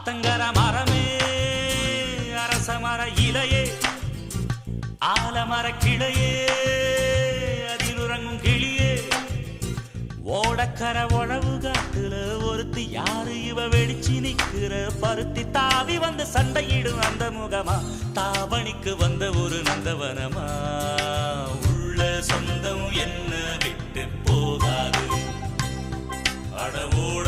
ஆத்தங்கர மரமே அரச மர இலையே ஆலமர கிளையே அதில் உறங்கும் கிளியே ஓடக்கர உழவு காட்டுல ஒருத்தி யாரு இவ வெடிச்சு நிக்கிற பருத்தி தாவி வந்து சண்டையிடும் அந்த முகமா தாவணிக்கு வந்த ஒரு நந்தவனமா உள்ள சொந்தம் என்ன விட்டு போகாது அடவோட